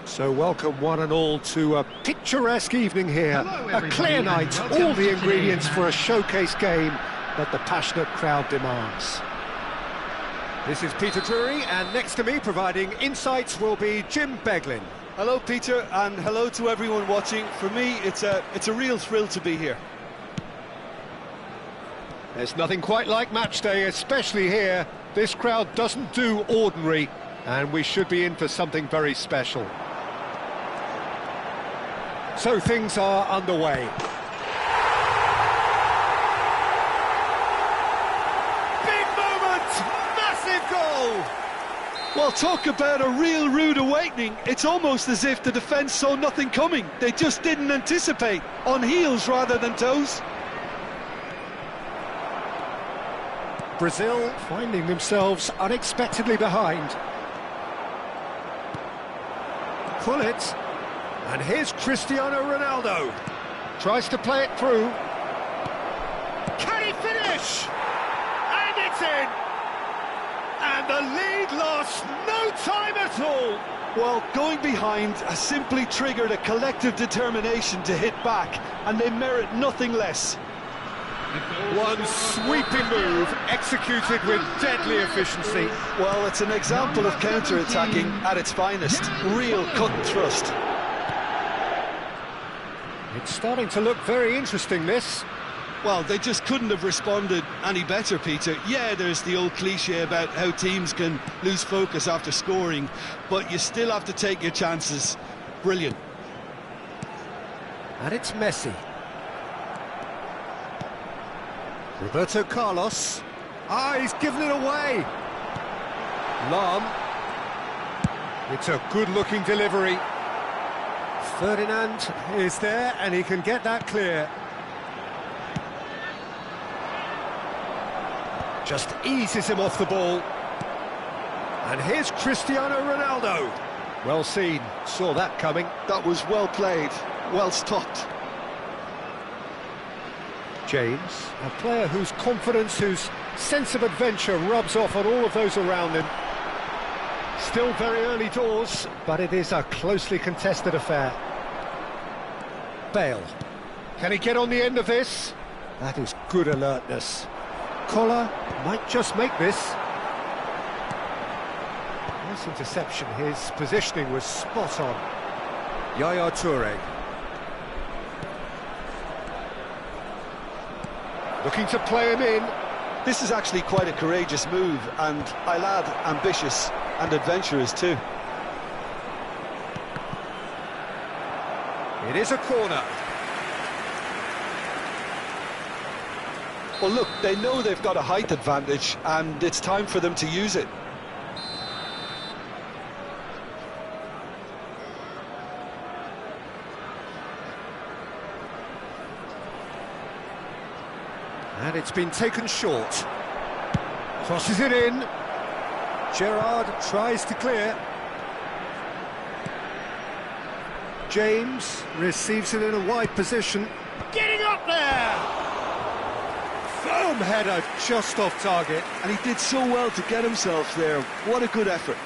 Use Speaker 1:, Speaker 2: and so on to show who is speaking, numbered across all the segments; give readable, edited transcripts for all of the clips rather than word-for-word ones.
Speaker 1: So welcome one and all to a picturesque evening here, a clear night, all the ingredients for a showcase game that the passionate crowd demands. This is Peter Drury, and next to me providing insights will be Jim Beglin.
Speaker 2: Hello Peter, and hello to everyone watching. For me, it's a real thrill to be here.
Speaker 1: There's nothing quite like match day, especially here. This crowd doesn't do ordinary, and we should be in for something very special. So things are underway. Big moment! Massive goal!
Speaker 2: Well, talk about a real rude awakening. It's almost as if the defence saw nothing coming. They just didn't anticipate, on heels rather than toes.
Speaker 1: Brazil finding themselves unexpectedly behind. Pull it. And here's Cristiano Ronaldo. Tries to play it through. Can he finish? And it's in! And the lead lost no time at all.
Speaker 2: Well, going behind has simply triggered a collective determination to hit back, and they merit nothing less.
Speaker 1: One sweeping move, executed with deadly efficiency.
Speaker 2: Well, it's an example of counter-attacking at its finest. Real cut and thrust.
Speaker 1: It's starting to look very interesting, this.
Speaker 2: Well, they just couldn't have responded any better, Peter. Yeah, there's the old cliche about how teams can lose focus after scoring, but you still have to take your chances. Brilliant.
Speaker 1: And it's Messi. Roberto Carlos. He's given it away. Lam. It's a good-looking delivery. Ferdinand is there, and he can get that clear. Just eases him off the ball. And here's Cristiano Ronaldo. Well seen, saw that coming.
Speaker 2: That was well played, well stopped.
Speaker 1: James, a player whose confidence, whose sense of adventure rubs off on all of those around him. Still very early doors, but it is a closely contested affair. Bale. Can he get on the end of this? That is good alertness. Koller might just make this. Nice interception. His positioning was spot on. Yaya Toure. Looking to play him in.
Speaker 2: This is actually quite a courageous move, and I'll add ambitious and adventurous too.
Speaker 1: It is a corner.
Speaker 2: Well, look, they know they've got a height advantage, and it's time for them to use it.
Speaker 1: And it's been taken short. Crosses it in. Gerrard tries to clear. James receives it in a wide position. Getting up there! Firm header just off target.
Speaker 2: And he did so well to get himself there. What a good effort.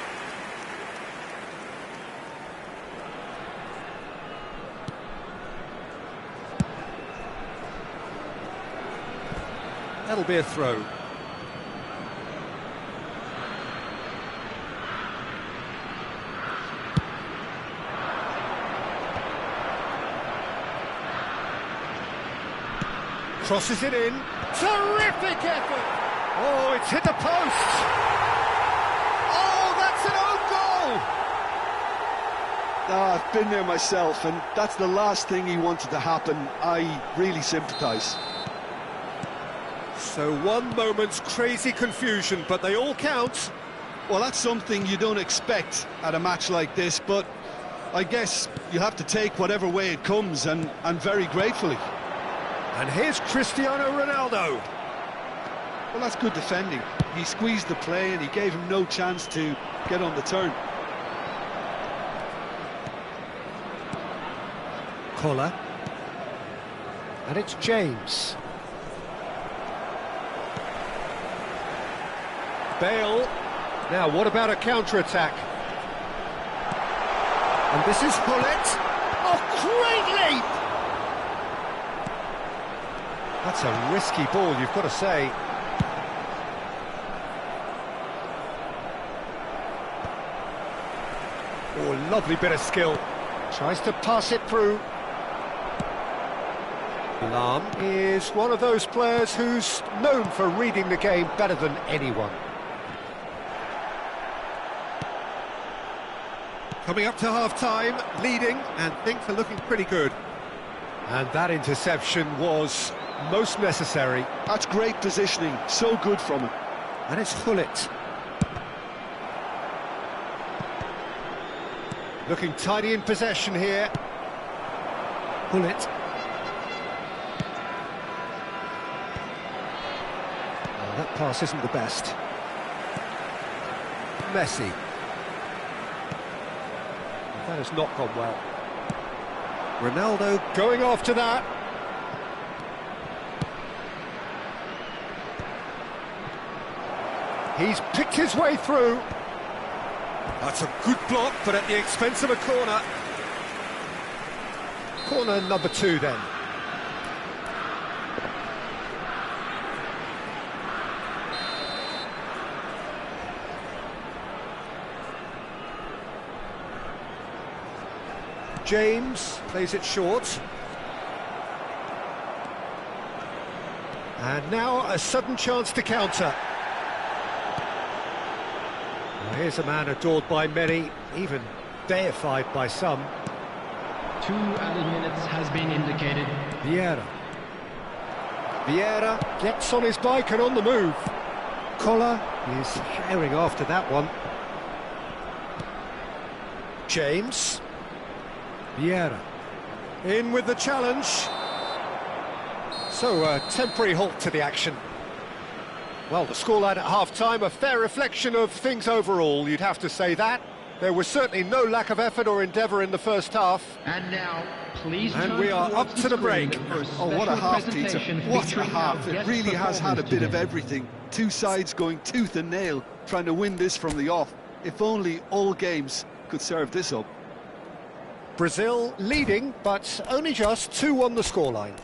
Speaker 1: That'll be a throw. Crosses it in. Terrific effort! Oh, it's hit the post! Oh, that's an own goal!
Speaker 2: I've been there myself, and that's the last thing he wanted to happen. I really sympathise.
Speaker 1: So one moment's crazy confusion, but they all count.
Speaker 2: Well, that's something you don't expect at a match like this, but I guess you have to take whatever way it comes, and very gratefully.
Speaker 1: And here's Cristiano Ronaldo.
Speaker 2: Well, that's good defending. He squeezed the play and he gave him no chance to get on the turn.
Speaker 1: Koller. And it's James. Bale. Now, what about a counter-attack? And this is Hullet. Oh, great leap! That's a risky ball, you've got to say. Oh, lovely bit of skill. Tries to pass it through. Lahm is one of those players who's known for reading the game better than anyone. Coming up to half-time, leading, and things are looking pretty good. And that interception was most necessary.
Speaker 2: That's great positioning, so good from him.
Speaker 1: And it's Hullet. Looking tidy in possession here. Hullet. Oh, that pass isn't the best. Messi. That has not gone well. Ronaldo going after that. He's picked his way through. That's a good block, but at the expense of a corner. Corner number 2 then. James plays it short. And now a sudden chance to counter. Well, here's a man adored by many, even deified by some.
Speaker 3: 2 added minutes has been indicated.
Speaker 1: Vieira. Vieira gets on his bike and on the move. Collar is herring after that one. James. Vieira. In with the challenge. So a temporary halt to the action. Well, the scoreline at half-time, a fair reflection of things overall, you'd have to say that. There was certainly no lack of effort or endeavour in the first half.
Speaker 3: And now, please.
Speaker 1: And we are up to the break.
Speaker 2: Oh, what a half, Peter. What a half. It really has had a bit of everything. 2 sides going tooth and nail, trying to win this from the off. If only all games could serve this up.
Speaker 1: Brazil leading, but only just 2 on the scoreline.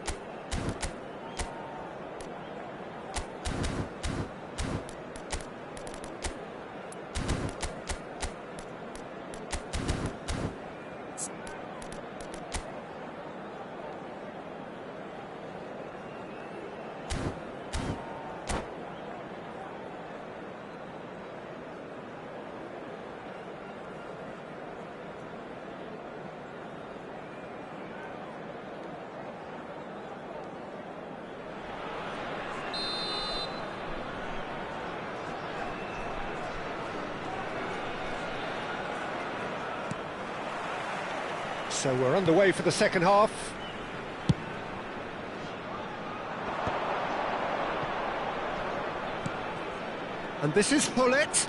Speaker 1: So we're underway for the second half. And this is Hullet.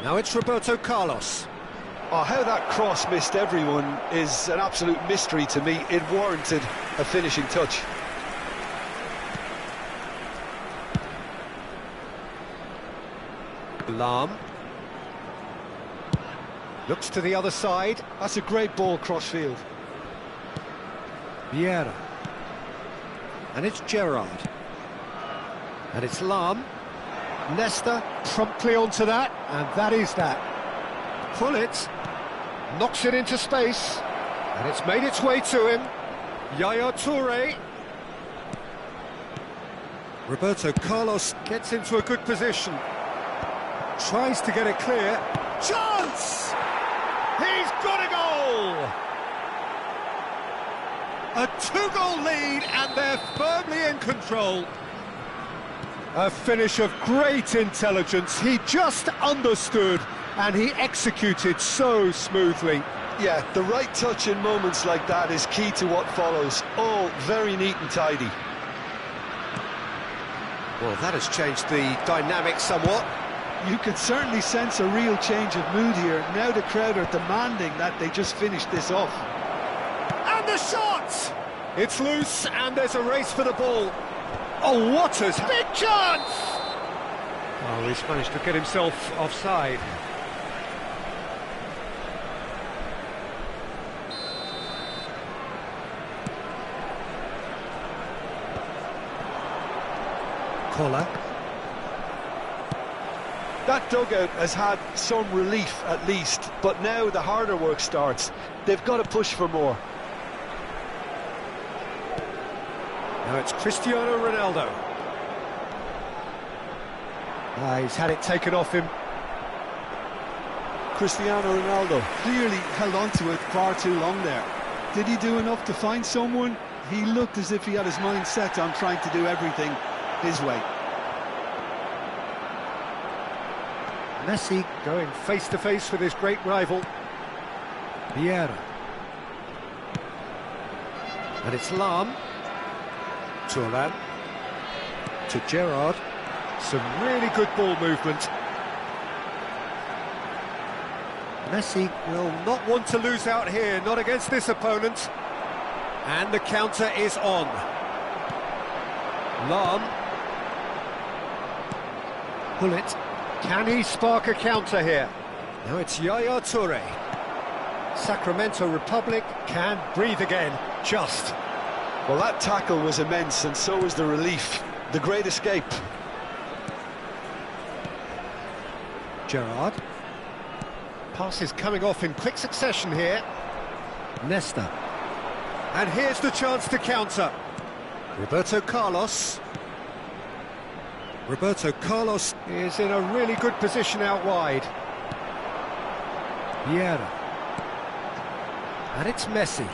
Speaker 1: Now it's Roberto Carlos.
Speaker 2: Oh, how that cross missed everyone is an absolute mystery to me. It warranted a finishing touch.
Speaker 1: Lahm. Looks to the other side.
Speaker 2: That's a great ball cross-field.
Speaker 1: Vieira. And it's Gerrard. And it's Lahm. Nesta promptly onto that, and that is that. Hullet knocks it into space, and it's made its way to him. Yaya Toure. Roberto Carlos gets into a good position. Tries to get it clear. Chance! He's got a goal! A 2-goal lead, and they're firmly in control. A finish of great intelligence. He just understood, and he executed so smoothly.
Speaker 2: Yeah, the right touch in moments like that is key to what follows. All very neat and tidy.
Speaker 1: Well, that has changed the dynamic somewhat.
Speaker 2: You can certainly sense a real change of mood here. Now the crowd are demanding that they just finish this off.
Speaker 1: And the shot! It's loose, and there's a race for the ball. Oh, what a big chance! Oh, he's managed to get himself offside. Koller.
Speaker 2: That dugout has had some relief at least, but now the harder work starts. They've got to push for more.
Speaker 1: Now it's Cristiano Ronaldo. He's had it taken off him.
Speaker 2: Cristiano Ronaldo clearly held on to it far too long there. Did he do enough to find someone? He looked as if he had his mind set on trying to do everything his way.
Speaker 1: Messi going face-to-face with his great rival. Vieira. And it's Lahm. Thuram. To Gerrard. Some really good ball movement. Messi will not want to lose out here, not against this opponent. And the counter is on. Lahm. Bullet. Can he spark a counter here? Now it's Yaya Toure. Sacramento Republic can breathe again, just.
Speaker 2: Well, that tackle was immense, and so was the relief. The great escape.
Speaker 1: Gerrard. Passes coming off in quick succession here. Nesta. And here's the chance to counter. Roberto Carlos. Roberto Carlos is in a really good position out wide. Vieira. And it's Messi.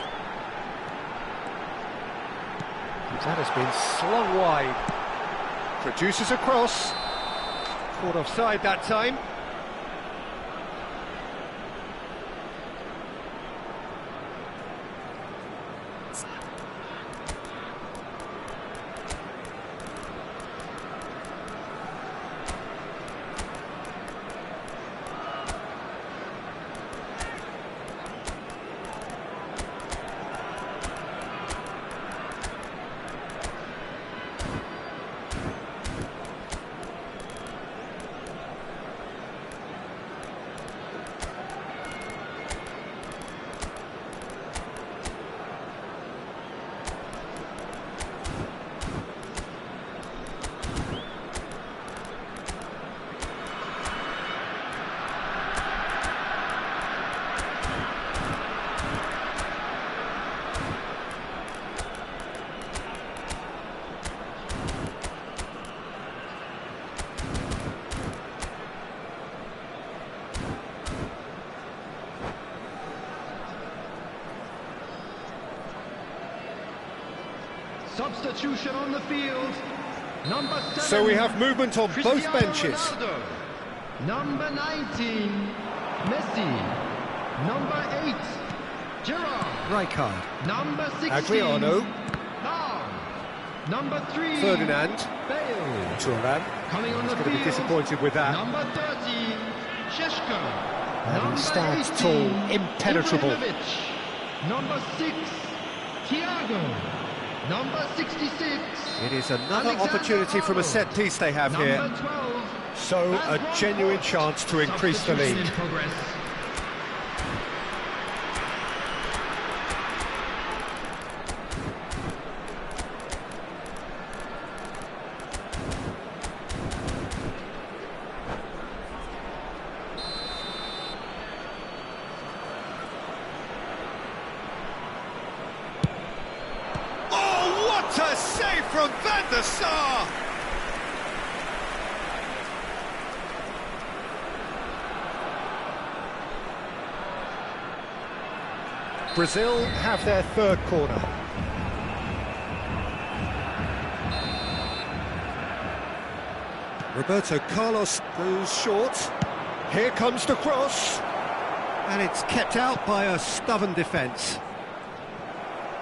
Speaker 1: That has been slung wide. Produces a cross. Caught offside that time.
Speaker 3: Substitution on the field. Number 7.
Speaker 1: So we have movement on
Speaker 3: Cristiano
Speaker 1: both benches.
Speaker 3: Ronaldo. Number 19, Messi. Number 8, Gerrard.
Speaker 1: Rijkaard.
Speaker 3: Number 16,
Speaker 1: Adriano.
Speaker 3: Lahm. Number 3,
Speaker 1: Ferdinand.
Speaker 3: Bale.
Speaker 1: Thuram.
Speaker 3: Coming on
Speaker 1: He's
Speaker 3: the
Speaker 1: going to be
Speaker 3: field.
Speaker 1: disappointed with that.
Speaker 3: Number 30, Šeško.
Speaker 1: And he
Speaker 3: Number
Speaker 1: stands
Speaker 3: 18,
Speaker 1: tall, impenetrable.
Speaker 3: Ibrahimovic. Number 6, Thiago. Number 66.
Speaker 1: It is another
Speaker 3: Alexander
Speaker 1: opportunity from a
Speaker 3: Arnold.
Speaker 1: set piece they have here.
Speaker 3: Number 12.
Speaker 1: So a genuine chance to increase the
Speaker 3: Substitution
Speaker 1: lead.
Speaker 3: in progress.
Speaker 1: What a save from Van der Sar! Brazil have their third corner. Roberto Carlos goes short. Here comes the cross. And it's kept out by a stubborn defence.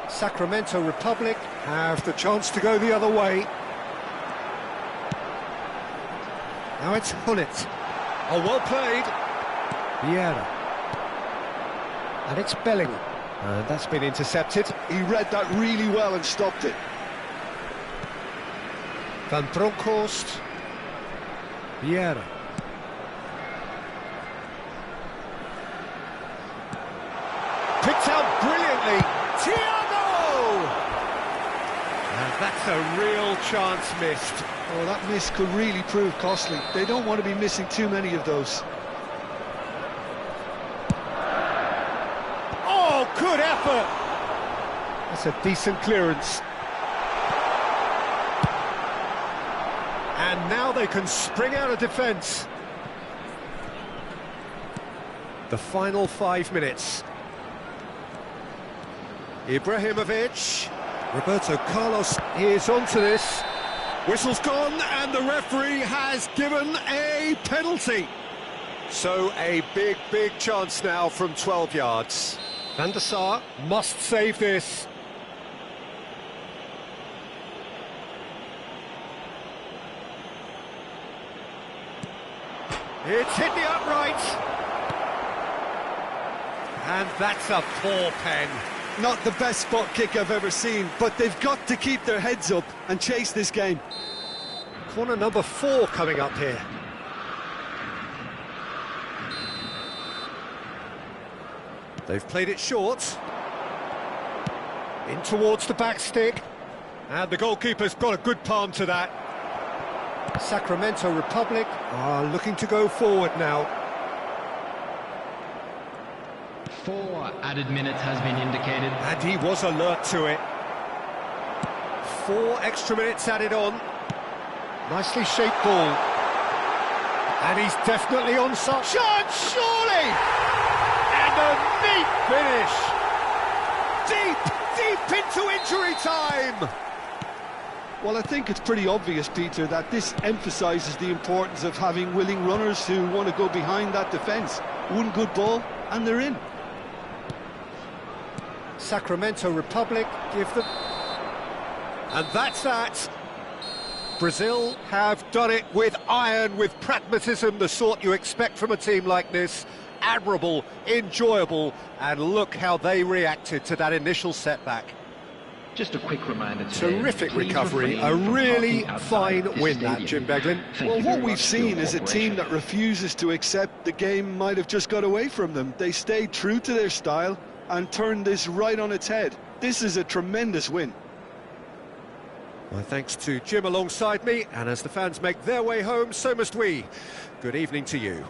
Speaker 1: Sacramento Republic have the chance to go the other way. Now it's Hullet. Oh, well played. Vieira. And it's Bellingham. And that's been intercepted.
Speaker 2: He read that really well and stopped it.
Speaker 1: Van Bronckhorst. Vieira. Picked out brilliantly. Thiago! And that's a real chance missed.
Speaker 2: Well, that miss could really prove costly. They don't want to be missing too many of those.
Speaker 1: Oh, good effort! That's a decent clearance. And now they can spring out of defence. The final 5 minutes. Ibrahimovic. Roberto Carlos is onto this. Whistle's gone and the referee has given a penalty. So a big, big chance now from 12 yards. Van der Sar must save this. It's hit the upright. And that's a poor pen.
Speaker 2: Not the best spot kick I've ever seen, but they've got to keep their heads up and chase this game.
Speaker 1: Corner number 4 coming up here. They've played it short. In towards the back stick. And the goalkeeper's got a good palm to that. Sacramento Republic are looking to go forward now.
Speaker 3: 4 added minutes has been indicated.
Speaker 1: And he was alert to it. 4 extra minutes added on. Nicely shaped ball. And he's definitely onside. Chance, surely! And a neat finish! Deep into injury time!
Speaker 2: Well, I think it's pretty obvious, Peter, that this emphasises the importance of having willing runners who want to go behind that defence. One good ball, and they're in.
Speaker 1: Sacramento Republic give them... And that's that. Brazil have done it with iron, with pragmatism, the sort you expect from a team like this. Admirable, enjoyable, and look how they reacted to that initial setback.
Speaker 3: Just a quick reminder today,
Speaker 1: Terrific
Speaker 3: please
Speaker 1: recovery,
Speaker 3: refrain
Speaker 1: a
Speaker 3: from
Speaker 1: really
Speaker 3: parking outside
Speaker 1: fine
Speaker 3: this
Speaker 1: win, that,
Speaker 3: stadium.
Speaker 1: Jim Beglin.
Speaker 3: Thank
Speaker 2: Well,
Speaker 3: you
Speaker 2: what
Speaker 3: very
Speaker 2: we've
Speaker 3: much for your
Speaker 2: seen is a team
Speaker 3: cooperation.
Speaker 2: that refuses to accept the game might have just got away from them. They stayed true to their style and turned this right on its head. This is a tremendous win.
Speaker 1: My thanks to Jim alongside me, and as the fans make their way home, so must we. Good evening to you.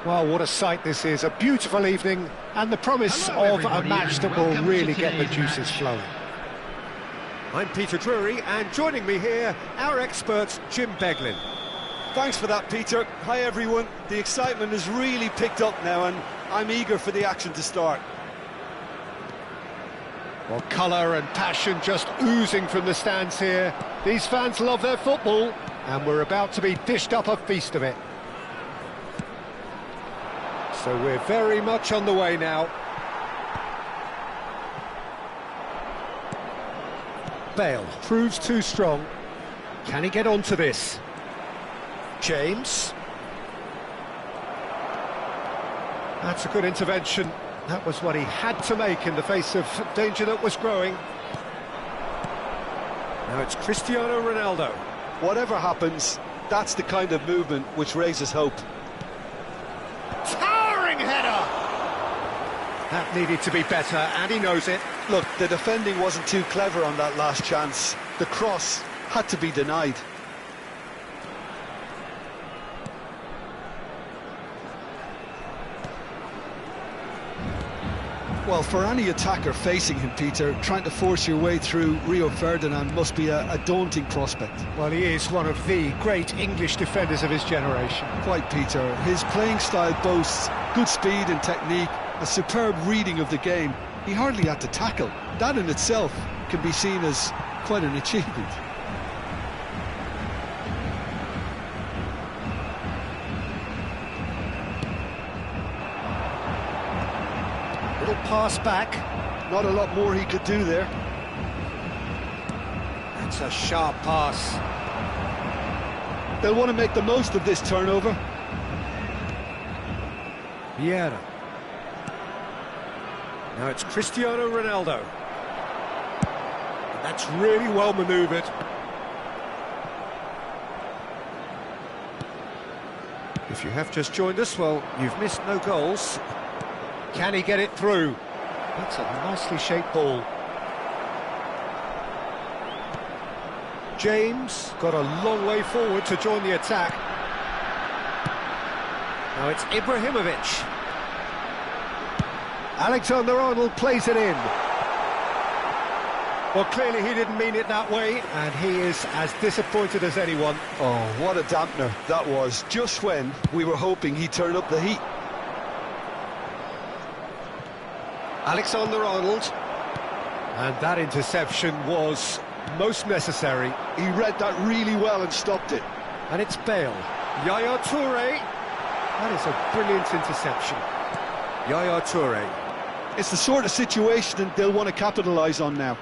Speaker 1: Well, what a sight this is, a beautiful evening, and the promise
Speaker 3: Hello,
Speaker 1: of a
Speaker 3: everybody,
Speaker 1: match
Speaker 3: and
Speaker 1: that will
Speaker 3: welcome to
Speaker 1: really get the
Speaker 3: today's
Speaker 1: juices
Speaker 3: match.
Speaker 1: flowing. I'm Peter Drury, and joining me here, our expert, Jim Beglin.
Speaker 2: Thanks for that, Peter. Hi, everyone. The excitement has really picked up now, and I'm eager for the action to start.
Speaker 1: Well, colour and passion just oozing from the stands here. These fans love their football, and we're about to be dished up a feast of it. So we're very much on the way now. Bale proves too strong. Can he get onto this? James. That's a good intervention. That was what he had to make in the face of danger that was growing. Now it's Cristiano Ronaldo.
Speaker 2: Whatever happens, that's the kind of movement which raises hope.
Speaker 1: Towering header! That needed to be better, and he knows it.
Speaker 2: Look, the defending wasn't too clever on that last chance. The cross had to be denied. Well, for any attacker facing him, Peter, trying to force your way through Rio Ferdinand must be a daunting prospect.
Speaker 1: Well, he is one of the great English defenders of his generation.
Speaker 2: Quite, Peter. His playing style boasts good speed and technique, a superb reading of the game. He hardly had to tackle. That in itself can be seen as quite an achievement.
Speaker 1: Little pass back.
Speaker 2: Not a lot more he could do there.
Speaker 1: That's a sharp pass.
Speaker 2: They'll want to make the most of this turnover.
Speaker 1: Vieira. Now it's Cristiano Ronaldo. And that's really well manoeuvred. If you have just joined us, well, you've missed no goals. Can he get it through? That's a nicely shaped ball. James got a long way forward to join the attack. Now it's Ibrahimovic. Alexander-Arnold plays it in. Well, clearly he didn't mean it that way, and he is as disappointed as anyone.
Speaker 2: Oh, what a dampener that was, just when we were hoping he'd turn up the heat.
Speaker 1: Alexander-Arnold. And that interception was most necessary.
Speaker 2: He read that really well and stopped it.
Speaker 1: And it's Bale. Yaya Toure. That is a brilliant interception. Yaya Toure.
Speaker 2: It's the sort of situation they'll want to capitalise on now.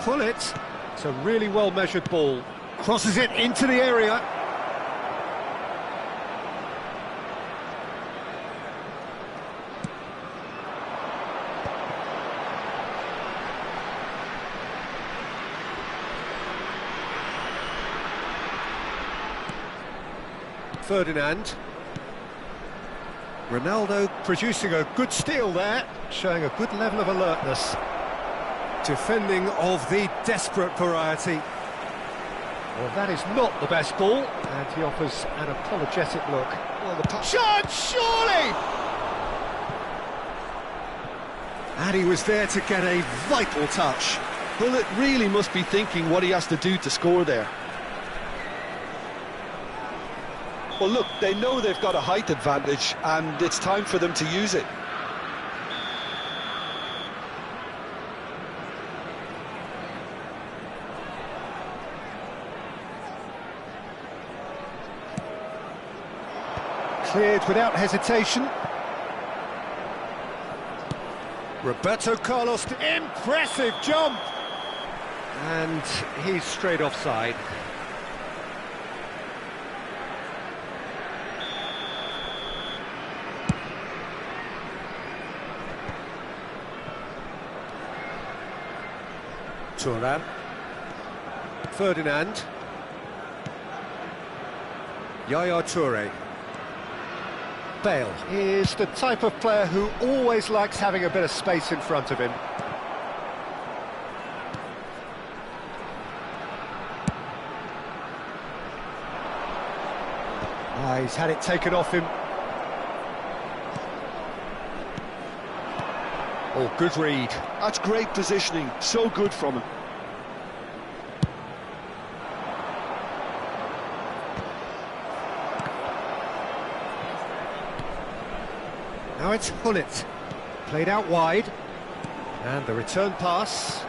Speaker 1: Pull it. It's a really well-measured ball. Crosses it into the area. Ferdinand. Ronaldo producing a good steal there, showing a good level of alertness. Defending of the desperate variety. Well, that is not the best ball, and he offers an apologetic look.
Speaker 2: Well, the
Speaker 1: Chance, surely! And he was there to get a vital touch.
Speaker 2: Bullet really must be thinking what he has to do to score there. Well, look, they know they've got a height advantage, and it's time for them to use it.
Speaker 1: Cleared without hesitation. Roberto Carlos, impressive jump! And he's straight offside. Thuram. Ferdinand. Yaya Toure. Bale is the type of player who always likes having a bit of space in front of him. He's had it taken off him. Oh, good read.
Speaker 2: That's great positioning, so good from him.
Speaker 1: Now it's Hullet, played out wide, and the return pass.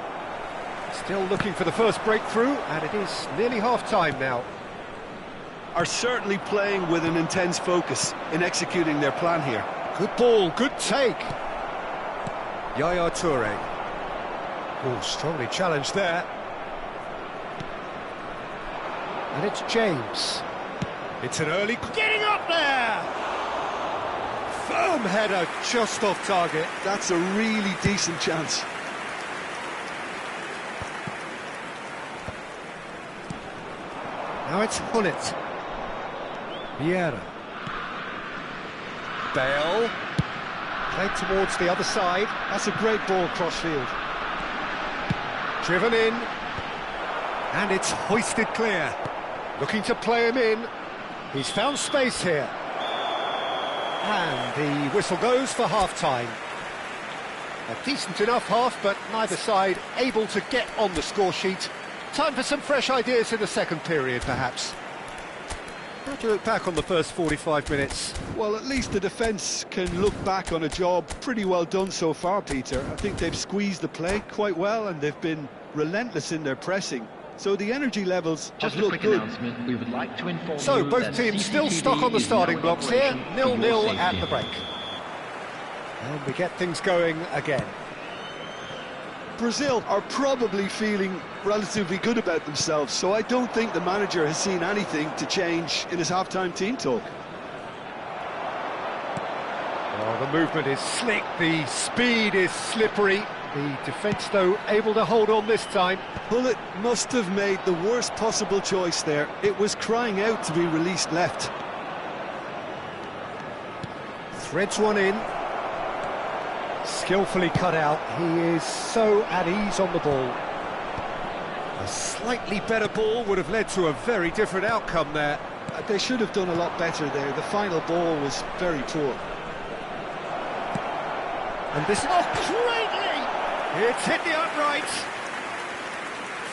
Speaker 1: Still looking for the first breakthrough, and it is nearly half-time now.
Speaker 2: Are certainly playing with an intense focus in executing their plan here.
Speaker 1: Good ball, good take. Yaya Toure. Oh, strongly challenged there. And it's James. It's an early... Getting up there! Firm header, just off target.
Speaker 2: That's a really decent chance.
Speaker 1: Now it's Hullet. Vieira. Bale. Played towards the other side.
Speaker 2: That's a great ball cross-field.
Speaker 1: Driven in. And it's hoisted clear. Looking to play him in. He's found space here. And the whistle goes for half-time. A decent enough half, but neither side able to get on the score sheet. Time for some fresh ideas in the second period, perhaps. How do you look back on the first 45 minutes?
Speaker 2: Well, at least the defence can look back on a job pretty well done so far, Peter. I think they've squeezed the play quite well and they've been relentless in their pressing. So the energy levels
Speaker 3: Just
Speaker 2: have
Speaker 3: a
Speaker 2: looked
Speaker 3: quick
Speaker 2: good.
Speaker 3: announcement, we would like to inform
Speaker 1: So
Speaker 3: you
Speaker 1: both
Speaker 3: that
Speaker 1: teams still
Speaker 3: CCTV
Speaker 1: stuck on the
Speaker 3: is
Speaker 1: starting
Speaker 3: now in
Speaker 1: blocks here,
Speaker 3: operation for your
Speaker 1: 0-0 at
Speaker 3: safety.
Speaker 1: the break. And we get things going again.
Speaker 2: Brazil are probably feeling relatively good about themselves, so I don't think the manager has seen anything to change in his half-time team talk.
Speaker 1: Oh, the movement is slick, the speed is slippery. The defence, though, able to hold on this time.
Speaker 2: Hullet must have made the worst possible choice there. It was crying out to be released left.
Speaker 1: Threads one in. Skillfully cut out. He is so at ease on the ball. A slightly better ball would have led to a very different outcome there.
Speaker 2: They should have done a lot better there. The final ball was very poor.
Speaker 1: And this... Oh, greatly! It's hit the upright.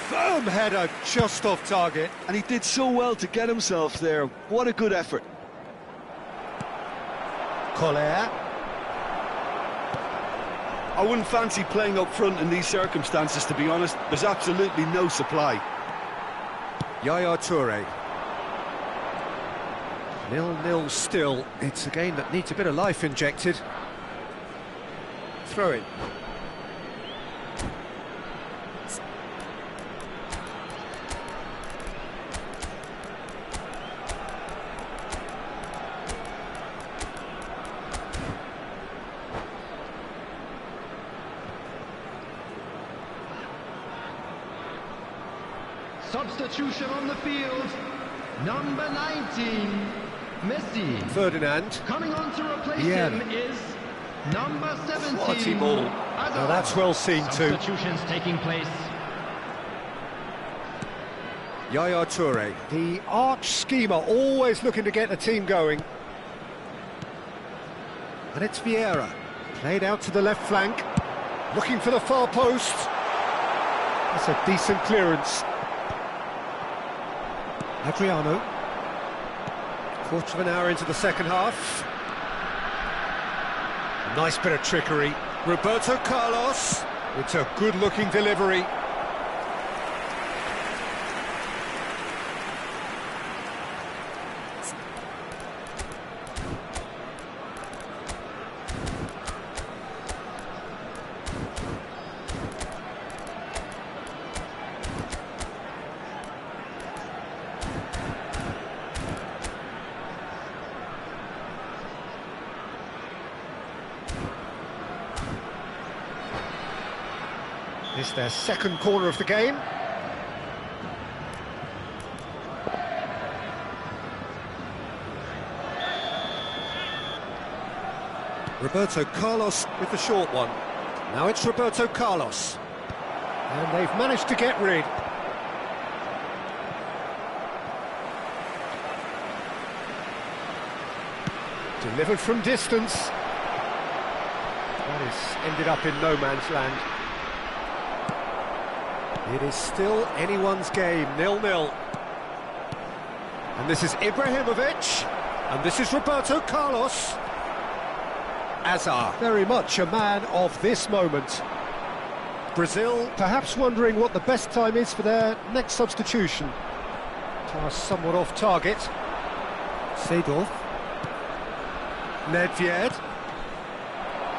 Speaker 1: Firm header, just off target.
Speaker 2: And he did so well to get himself there. What a good effort.
Speaker 1: Collier.
Speaker 2: I wouldn't fancy playing up front in these circumstances, to be honest. There's absolutely no supply.
Speaker 1: Yaya Toure. 0-0 still. It's a game that needs a bit of life injected. Throw in.
Speaker 3: Substitution on the field, number 19, Messi.
Speaker 1: Ferdinand.
Speaker 3: Coming on to replace
Speaker 1: Vieira.
Speaker 3: him is number 17.
Speaker 1: Quality ball. Now that's well seen too.
Speaker 3: Substitutions taking place.
Speaker 1: Yaya Toure. The arch schemer, always looking to get the team going. And it's Vieira. Played out to the left flank. Looking for the far post. That's a decent clearance. Adriano. Quarter of an hour into the second half. A nice bit of trickery. Roberto Carlos. It's a good-looking delivery. It's their second corner of the game. Roberto Carlos with the short one. Now it's Roberto Carlos. And they've managed to get rid. Delivered from distance. That has ended up in no man's land. It is still anyone's game, 0-0. And this is Ibrahimovic, and this is Roberto Carlos. Azar, very much a man of this moment. Brazil perhaps wondering what the best time is for their next substitution. Pass somewhat off target. Seedorf. Nedved.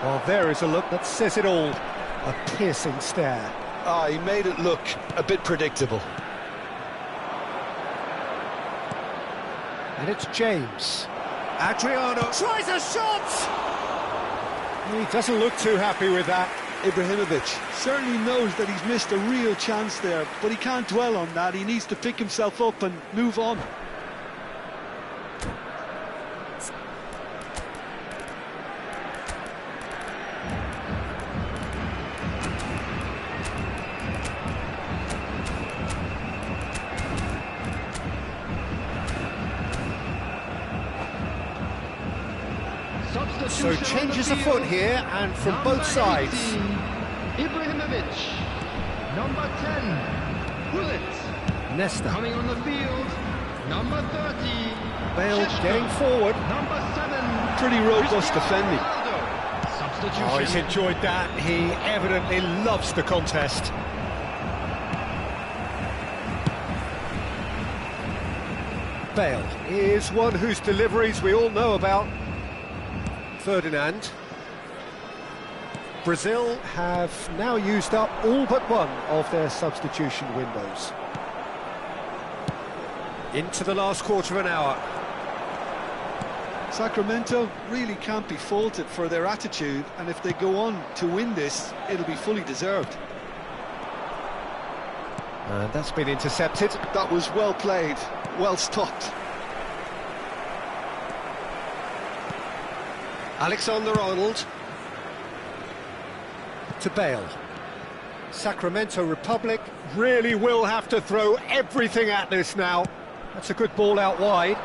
Speaker 1: Well, there is a look that says it all. A piercing stare.
Speaker 2: Ah, he made it look a bit predictable.
Speaker 1: And it's James. Adriano tries a shot! He doesn't look too happy with that.
Speaker 2: Ibrahimovic certainly knows that he's missed a real chance there, but he can't dwell on that. He needs to pick himself up and move on.
Speaker 1: So changes afoot here, and from
Speaker 3: Number
Speaker 1: both sides.
Speaker 3: 18, Ibrahimovic. Number 10, Gullit.
Speaker 1: Nesta.
Speaker 3: Coming on the field, number 30,
Speaker 1: Bale
Speaker 3: Šeško.
Speaker 1: getting forward.
Speaker 3: Number 7,
Speaker 2: Pretty robust
Speaker 3: Cristiano
Speaker 2: defending.
Speaker 3: Ronaldo. Substitution.
Speaker 1: Oh, he's enjoyed that. He evidently loves the contest. Bale is one whose deliveries we all know about. Ferdinand. Brazil have now used up all but one of their substitution windows. Into the last quarter of an hour.
Speaker 2: Sacramento really can't be faulted for their attitude, and if they go on to win this, it'll be fully deserved.
Speaker 1: And that's been intercepted.
Speaker 2: That was well played, well stopped.
Speaker 1: Alexander-Arnold to Bale. Sacramento Republic really will have to throw everything at this now. That's a good ball out wide.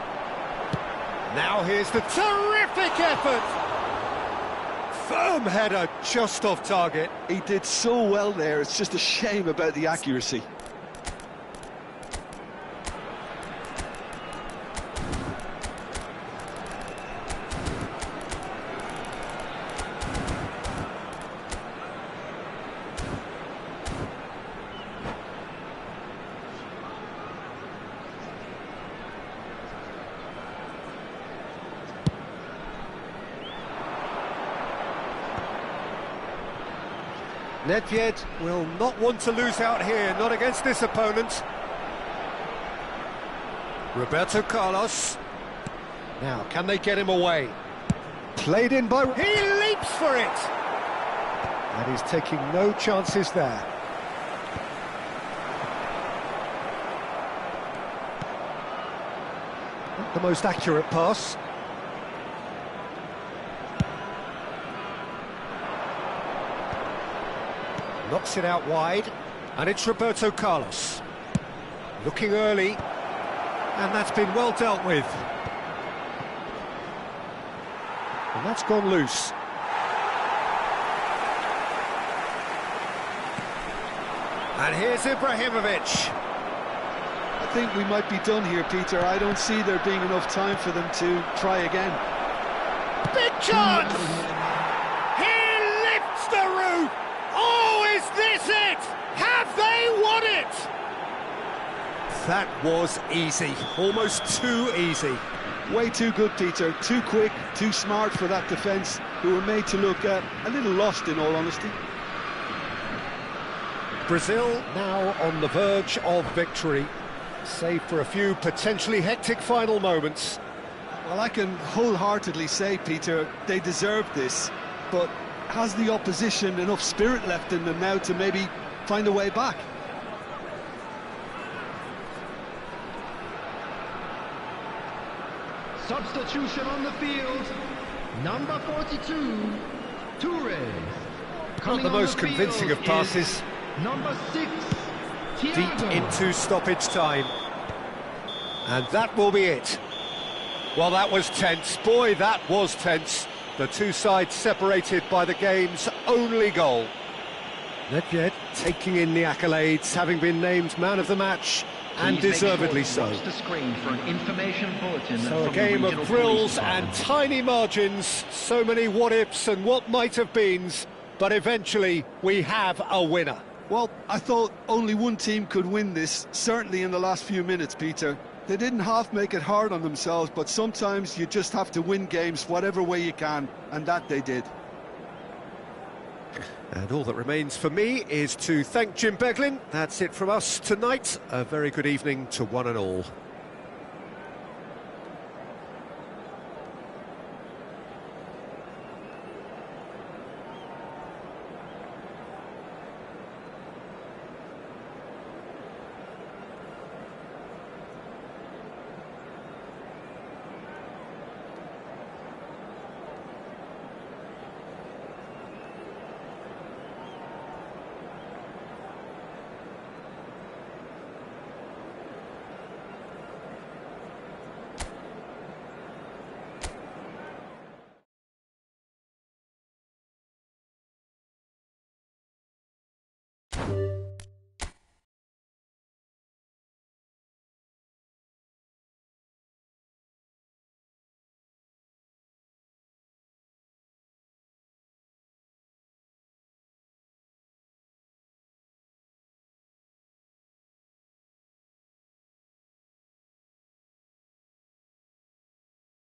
Speaker 1: Now here's the terrific effort. Firm header just off target.
Speaker 2: He did so well there, it's just a shame about the accuracy.
Speaker 1: Nedved will not want to lose out here, not against this opponent. Roberto Carlos. Now, can they get him away? Played in by... He leaps for it! And he's taking no chances there. Not the most accurate pass. Knocks it out wide, and it's Roberto Carlos. Looking early, and that's been well dealt with. And that's gone loose. And here's Ibrahimovic.
Speaker 2: I think we might be done here, Peter. I don't see there being enough time for them to try again.
Speaker 1: Big chance! He lifts the roof! Oh, is this it? Have they won it? That was easy, almost too easy.
Speaker 2: Way too good, Peter. Too quick, too smart for that defence, who were made to look a little lost, in all honesty.
Speaker 1: Brazil now on the verge of victory, save for a few potentially hectic final moments.
Speaker 2: Well, I can wholeheartedly say, Peter, they deserved this, but has the opposition enough spirit left in them now to maybe find a way back?
Speaker 3: Substitution on the field, number 42, Toure.
Speaker 1: Not the most convincing of passes.
Speaker 3: Number 6,
Speaker 1: Deep
Speaker 3: Thiago.
Speaker 1: into stoppage time. And that will be it. Well, that was tense. Boy, that was tense. The two sides separated by the game's only goal. Nedved taking in the accolades, having been named man of the match, and deservedly so.
Speaker 3: The screen for an information bulletin
Speaker 1: So a
Speaker 3: from
Speaker 1: game
Speaker 3: the
Speaker 1: of
Speaker 3: Regional
Speaker 1: thrills
Speaker 3: Police
Speaker 1: and
Speaker 3: Department.
Speaker 1: tiny margins, so many what-ifs and what might have beens, but eventually we have a winner.
Speaker 2: Well, I thought only one team could win this, certainly in the last few minutes, Peter. They didn't half make it hard on themselves, but sometimes you just have to win games whatever way you can, and that they did.
Speaker 1: And all that remains for me is to thank Jim Beglin. That's it from us tonight. A very good evening to one and all.